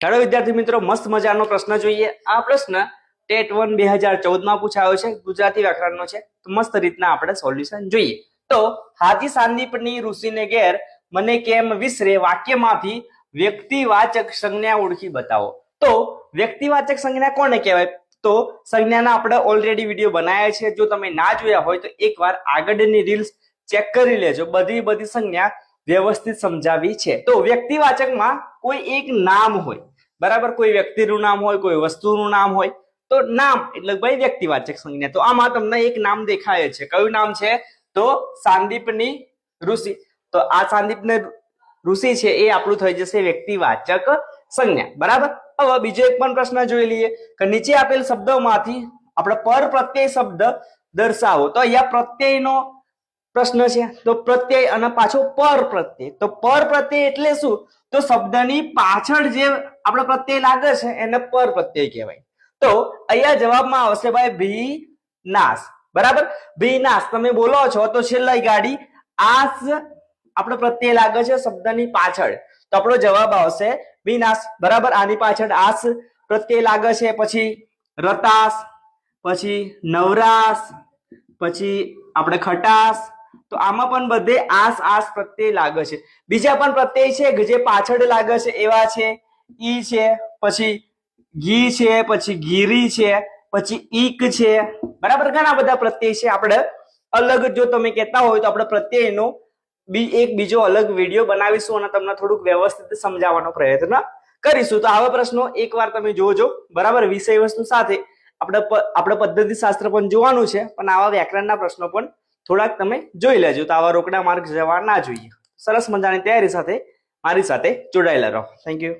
ચાલો વિદ્યાર્થી મિત્રો, મસ્ત મજાનો પ્રશ્ન જોઈએ। આ પ્રશ્ન ટેટ 1 2014 માં પૂછાયો છે, ગુજરાતી વ્યાકરણનો છે। તો મસ્ત રીતના આપણે સોલ્યુશન જોઈએ। તો હાથી સાંદીપની ઋષિને ઘેર મને કેમ વિસરે વાક્યમાંથી વ્યક્તિવાચક સંજ્ઞા ઓળખી બતાવો। તો વ્યક્તિવાચક સંજ્ઞા કોને કહેવાય? તો સંજ્ઞાના આપણે ઓલરેડી વિડીયો બનાવ્યા છે। જો તમે ના જોયા હોય તો એકવાર આગળની રીલ્સ ચેક કરી લેજો, બધી સંજ્ઞા વ્યવસ્થિત સમજાવી છે। તો વ્યક્તિવાચકમાં કોઈ એક નામ હોય, બરાબર, કોઈ વ્યક્તિનું નામ હોય, કોઈ વસ્તુનું નામ હોય, તો નામ એટલે ભાઈ વ્યક્તિવાચક સંજ્ઞા। તો આમાં તમને એક નામ દેખાય છે, કયું નામ છે? તો સાંદીપની ઋષિ। તો આ સાંદીપની ઋષિ છે એ આપણું થઈ જશે વ્યક્તિવાચક સંજ્ઞા, બરાબર। હવે બીજો એક પણ પ્રશ્ન જોઈ લઈએ કે નીચે આપેલ શબ્દોમાંથી આપણે પર પ્રત્યય શબ્દ દર્શાવો। તો અહીંયા પ્રત્યયનો પ્રશ્ન છે, તો પ્રત્યય અને પાછો પર પ્રત્યય। તો પર પ્રત્યય એટલે શું? તો શબ્દની પાછળ જે આપણે પ્રત્યય લાગે છે એને પર પ્રત્યય કહેવાય। તો અહીંયા જવાબમાં આવશે ભાઈ ભીનાશ, બરાબર। ભીનાશ તમે બોલો છો તો છેલ્લી ગાડી આસ આપણે પ્રત્યય લાગે છે શબ્દની પાછળ, તો આપણો જવાબ આવશે ભીનાશ, બરાબર। આની પાછળ આસ પ્રત્યય લાગે છે, પછી રતાશ, પછી નવરાશ, પછી આપણે ખટાશ। તો આમાં પણ બધે આસ પ્રત્યય લાગે છે। બીજા પણ પ્રત્યય છે કે જે પાછળ લાગે છે, એવા છે ઈ છે, પછી ઘી છે, પછી ગીરી છે, પછી ઈક છે, બરાબર। ઘણા બધા પ્રત્યય છે। આપણે અલગ જો તમે કહેતા હોય તો આપણે પ્રત્યયનો એક બીજો અલગ વિડીયો બનાવીશું અને તમને થોડુંક વ્યવસ્થિત સમજાવવાનો પ્રયત્ન કરીશું। તો આવા પ્રશ્નો એકવાર તમે જોજો, બરાબર। વિષય વસ્તુ સાથે આપણે પદ્ધતિ શાસ્ત્ર પણ જોવાનું છે, પણ આવા વ્યાકરણના પ્રશ્નો પણ થોડાક તમે જોઈ લેજો, તો આવા રોકડા માર્ક જવા ના જોઈએ। સરસ મજાની તૈયારી સાથે મારી સાથે જોડાયેલા રહો। Thank you.